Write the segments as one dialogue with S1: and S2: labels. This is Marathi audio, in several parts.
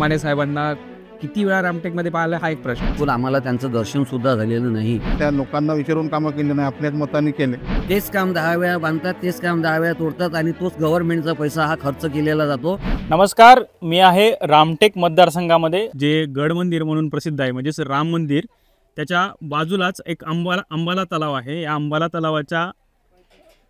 S1: तुमाने साहेबांना किती वेळा रामटेकमध्ये पाहिलं हा एक प्रश्न.
S2: पण आम्हाला त्यांचं दर्शन सुद्धा झालेलं नाही.
S3: त्या लोकांना विचारून कामं केली नाही, आपल्याच मताने केले.
S2: तेच काम 10 वेळा बांधतात, तेच काम 10 वेळा तोडतात आणि तोच गव्हर्नमेंटचा पैसा हा खर्च केलेला जातो.
S4: नमस्कार, मी आहे रामटेक मतदारसंघामध्ये जे गड मंदिर म्हणून प्रसिद्ध आहे, म्हणजेच राम मंदिर. त्याच्या बाजूलाच एक अंबाला तलाव आहे. या अंबाला तलावाच्या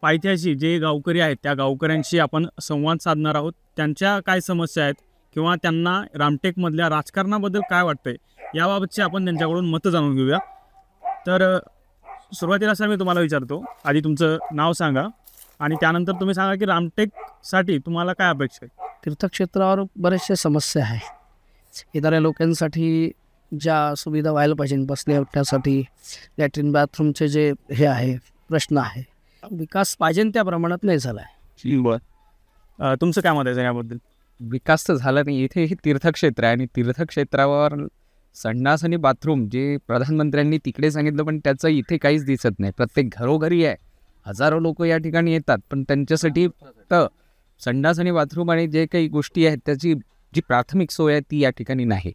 S4: पायथ्याशी जे गावकरी आहेत त्या गावकऱ्यांशी आपण संवाद साधणार आहोत. त्यांच्या काय समस्या आहेत किंवा त्यांना रामटेकमधल्या राजकारणाबद्दल काय वाटतंय याबाबतचे आपण त्यांच्याकडून मतं जाणून घेऊया. तर सुरुवातीला सर मी तुम्हाला विचारतो, आधी तुमचं नाव सांगा आणि त्यानंतर तुम्ही सांगा की रामटेकसाठी तुम्हाला काय अपेक्षा आहे.
S5: तीर्थक्षेत्रावर बरेचशा समस्या आहे. येणाऱ्या लोकांसाठी ज्या सुविधा व्हायला पाहिजे, बसण्या उठण्यासाठी लॅट्रिन बाथरूमचे जे हे आहे प्रश्न आहे, विकास पाहिजे त्या प्रमाणात नाही झाला आहे.
S4: बरं, तुमचं काय मत आहे याबद्दल.
S1: विकास तर झाला नाही. इथे हे तीर्थक्षेत्र आहे आणि तीर्थक्षेत्रावर संडास आणि बाथरूम जे प्रधानमंत्र्यांनी तिकडे सांगितलं पण त्याचं इथे काहीच दिसत नाही. प्रत्येक घरोघरी आहे, हजारो लोक या ठिकाणी येतात पण त्यांच्यासाठी फक्त संडास आणि बाथरूम आणि जे काही गोष्टी आहेत त्याची जी प्राथमिक सोय आहे ती या ठिकाणी नाही.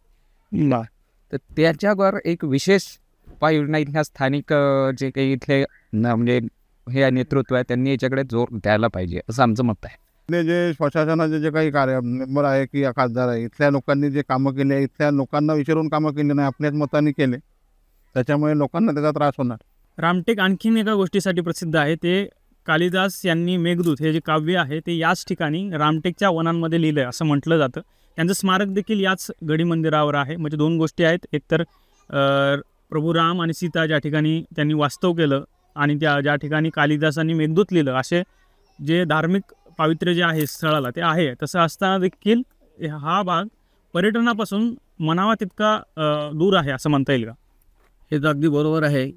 S1: तर त्याच्यावर एक विशेष उपाययोजना इथल्या स्थानिक जे काही इथले म्हणजे हे नेतृत्व आहे त्यांनी याच्याकडे जोर द्यायला पाहिजे असं आमचं मत आहे.
S3: जे प्रशासनाचे जे काही कार्य मेंबर आहे की खासदार आहे, इथल्या लोकांनी जे कामं केली आहे, इथल्या लोकांना विचारून कामं केली नाही, आपल्याच मताने केले. त्याच्यामुळे लोकांना त्याचा त्रास होणार.
S4: रामटेक आणखीन एका गोष्टीसाठी प्रसिद्ध आहे. ते कालिदास यांनी मेघदूत हे जे काव्य आहे ते याच ठिकाणी रामटेकच्या वनांमध्ये लिहिलं आहे असं म्हटलं जातं. त्यांचं स्मारक देखील याच गडी मंदिरावर आहे. म्हणजे दोन गोष्टी आहेत, एक तर प्रभू राम आणि सीता ज्या ठिकाणी त्यांनी वास्तव केलं आणि त्या ज्या ठिकाणी कालिदासांनी मेघदूत लिहिलं, असे जे धार्मिक पावित्र्य जे आहे स्थळाला ते आहे. तसं असताना देखील हा भाग पर्यटनापासून म्हणावा तितका दूर आहे असं म्हणता येईल का.
S2: हे तर अगदी बरोबर आहे.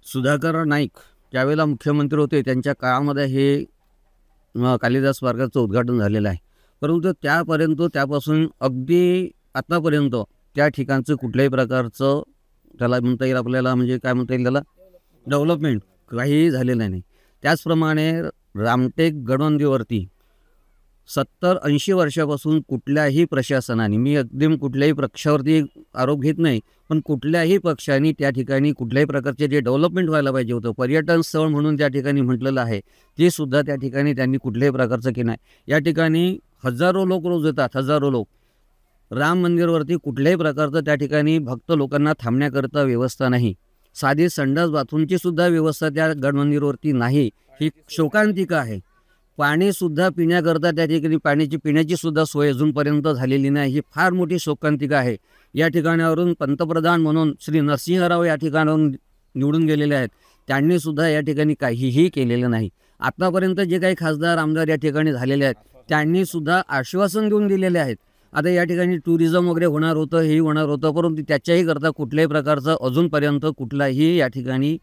S2: सुधाकर नाईक ज्यावेळेला मुख्यमंत्री होते त्यांच्या काळामध्ये हे कालिदास स्मारकाचं उद्घाटन झालेलं आहे. परंतु त्यापासून अगदी आतापर्यंत त्या ठिकाणचं कुठल्याही प्रकारचं त्याला म्हणता येईल आपल्याला म्हणजे काय म्हणता येईल त्याला डेव्हलपमेंट काहीही झालेलं नाही. त्याचप्रमाणे रामटेक गडमंदिरवरती 70-80 वर्षापासून कुठल्याही प्रशासनाने, मी अगदी कुठल्याही पक्षावरती आरोप घेत नाही, पण कुठल्याही पक्षाने त्या ठिकाणी कुठल्याही प्रकारचे जे डेव्हलपमेंट व्हायला पाहिजे होतं, पर्यटन स्थळ म्हणून त्या ठिकाणी म्हटलेलं आहे, ते सुद्धा त्या ठिकाणी त्यांनी कुठल्याही प्रकारचं केलं नाही. या ठिकाणी हजारो लोक रोज येतात, हजारो लोक. राम मंदिरवरती कुठल्याही प्रकारचं त्या ठिकाणी भक्त लोकांना थांबण्याकरता व्यवस्था नाही. साधी संडास बाथरूमची सुद्धा व्यवस्था त्या गडमंदिरवरती नाही. ही शोकांतिका आहे. पाणीसुद्धा पिण्याकरता त्या ठिकाणी पिण्याची सुद्धा सोय अजूनपर्यंत झालेली नाही. ही फार मोठी शोकांतिका आहे. या ठिकाणावरून पंतप्रधान म्हणून श्री नरसिंहराव या ठिकाणावरून निवडून गेलेले आहेत. त्यांनीसुद्धा या ठिकाणी काहीही केलेलं नाही. आतापर्यंत जे काही खासदार आमदार या ठिकाणी झालेले आहेत त्यांनीसुद्धा आश्वासन देऊन दिलेले आहेत. आता या ठिकाणी टुरिझम वगैरे होणार होतं, हेही होणार होतं, परंतु त्याच्याही करता कुठल्याही प्रकारचं अजूनपर्यंत कुठलाही या ठिकाणी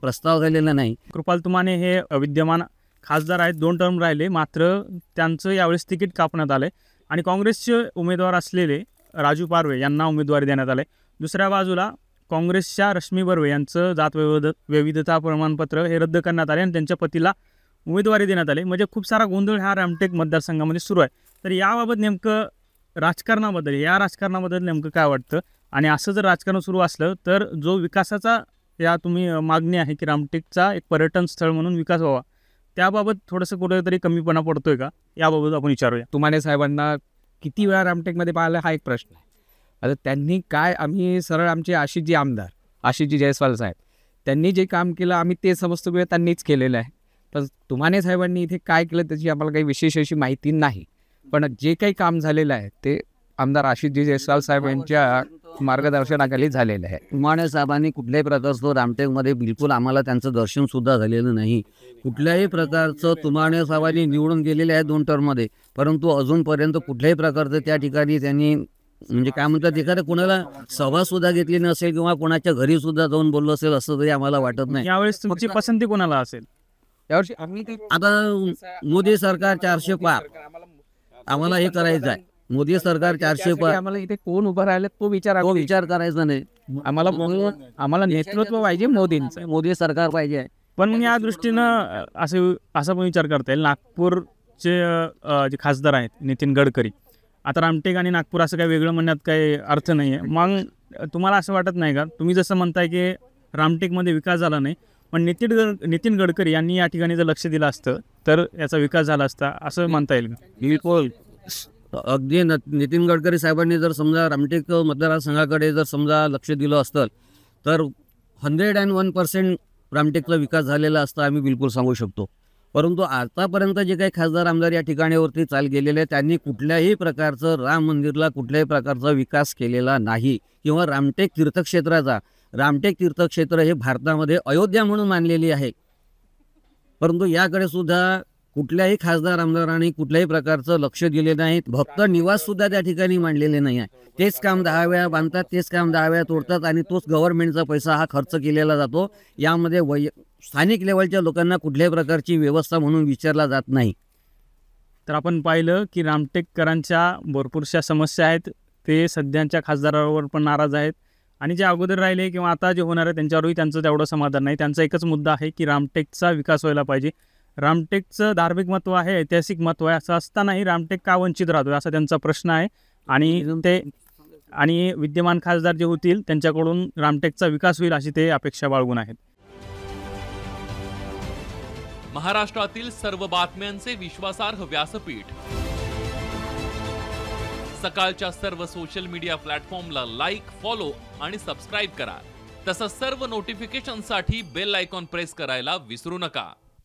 S2: प्रस्ताव झालेला नाही.
S4: कृपाल तुमाने हे विद्यमान खासदार आहेत, 2 टर्म राहिले, मात्र त्यांचं यावेळेस तिकीट कापण्यात आलं आणि काँग्रेसचे उमेदवार असलेले राजू पारवे यांना उमेदवारी देण्यात आले. दुसऱ्या बाजूला काँग्रेसच्या रश्मी बर्वे यांचं जात विविधता प्रमाणपत्र हे रद्द करण्यात आले आणि त्यांच्या पतीला उमेदवारी देण्यात आली. म्हणजे खूप सारा गोंधळ ह्या रामटेक मतदारसंघामध्ये सुरू आहे. तर याबाबत नेमकं या राजकारणाबद्दल नेमकं काय वाटतं आणि असं जर राजकारण सुरू असलं तर जो विकासाचा या तुम्ही मागणी आहे की रामटेकचा एक पर्यटन स्थळ म्हणून विकास व्हावा, त्याबाबत थोडंसं कुठेतरी कमीपणा पडतोय का याबाबत आपण विचारूया.
S1: तुमाने साहेबांना किती वेळा रामटेकमध्ये पाहिलं हा एक प्रश्न आहे. आता त्यांनी काय, आम्ही सरळ आमचे आशिषजी जयस्वाल साहेब त्यांनी जे काम केलं आम्ही ते समजतो की त्यांनीच केलेलं आहे. पण तुमाने साहेबांनी इथे काय केलं त्याची आम्हाला काही विशेष अशी माहिती नाही. पण जे काही काम झालेलं आहे ते आमदार आशिषजी जयस्वाल साहेब यांच्या मार्गदर्शनाखाली झालेलं आहे.
S2: तुमाने साहेबांनी कुठल्याही प्रकारचं रामटेकमध्ये बिलकुल आम्हाला त्यांचं दर्शन सुद्धा झालेलं नाही. कुठल्याही प्रकारचं तुमाने साहेबांनी निवडून गेलेले आहे 2 टर्ममध्ये, परंतु अजूनपर्यंत कुठल्याही प्रकारचं त्या ठिकाणी त्यांनी म्हणजे काय म्हणतात एखाद्या कोणाला सभा सुद्धा घेतली नसेल किंवा कोणाच्या घरी सुद्धा जाऊन बोललं असेल असं तरी आम्हाला वाटत नाही.
S4: यावेळेस तुमची पसंती कोणाला असेल
S1: यावर्षी आम्ही
S2: आता मोदी सरकार 400 पार आम्हाला हे करायचं आहे. मोदी सरकार 400 पार
S1: आम्हाला इथे कोण उभं राहिले तो
S2: विचार करायचा नाही.
S1: आम्हाला नेतृत्व पाहिजे मोदींचं,
S2: मोदी सरकार पाहिजे आहे.
S4: पण मग या दृष्टीनं असा पण विचार करता येईल, नागपूरचे जे खासदार आहेत नितीन गडकरी आता रामटेक आणि नागपूर असं काही वेगळं म्हणण्यात काही अर्थ नाही आहे. मग तुम्हाला असं वाटत नाही का, तुम्ही जसं म्हणताय की रामटेकमध्ये विकास झाला नाही, पण नितीन गडकरी यांनी या ठिकाणी जर लक्ष दिलं असतं तर याचा विकास झाला असता असं म्हणता येईल का?
S2: बिलकुल. अगदी नितीन गडकरी साहेबांनी जर समजा रामटेक मतदारसंघाकडे जर समजा लक्ष दिलं असतं तर 101% रामटेकचा विकास झालेला असता आम्ही बिलकुल सांगू शकतो. परंतु आतापर्यंत जे काही खासदार आमदार या ठिकाणीवरती चाल गेलेले त्यांनी कुठल्याही प्रकारचं राम मंदिरला कुठल्याही प्रकारचा विकास केलेला नाही किंवा रामटेक तीर्थक्षेत्र हे भारतामध्ये अयोध्या म्हणून मानलेली आहे. परंतु याकडे सुद्धा कुठल्याही खासदार आमदारांनी कुठल्याही प्रकारचं लक्ष दिले नाही. भक्त निवास सुद्धा त्या ठिकाणी मांडलेले नाही आहे. तेच काम 10 वेळा बांधतात, तेच काम 10 वेळा तोडतात आणि तोच गव्हर्नमेंटचा पैसा हा खर्च केलेला जातो. यामध्ये स्थानिक लेवलच्या लोकांना कुठल्याही प्रकारची व्यवस्था म्हणून विचारला जात नाही.
S4: तर आपण पाहिलं की रामटेककरांच्या भरपूरशा समस्या आहेत. ते सध्याच्या खासदारावर पण नाराज आहेत आणि जे अगोदर राहिले किंवा आता जे होणार आहे त्यांच्यावरही त्यांचं तेवढं समाधान नाही. त्यांचा एकच मुद्दा आहे की रामटेकचा विकास व्हायला पाहिजे. रामटेकचं धार्मिक महत्त्व आहे, ऐतिहासिक महत्त्व आहे, असं असतानाही रामटेक का वंचित राहतो असा त्यांचा प्रश्न आहे. आणि विद्यमान खासदार जे होतील त्यांच्याकडून रामटेकचा विकास होईल अशी ते अपेक्षा बाळगून आहेत.
S6: महाराष्ट्रातील सर्व बातम्यांचे विश्वासार्ह व्यासपीठ. सकाळच्या सर्व सोशल मीडिया प्लॅटफॉर्मला लाईक, फॉलो आणि सबस्क्राईब करा. तसंच सर्व नोटिफिकेशनसाठी बेल आयकॉन प्रेस करायला विसरू नका.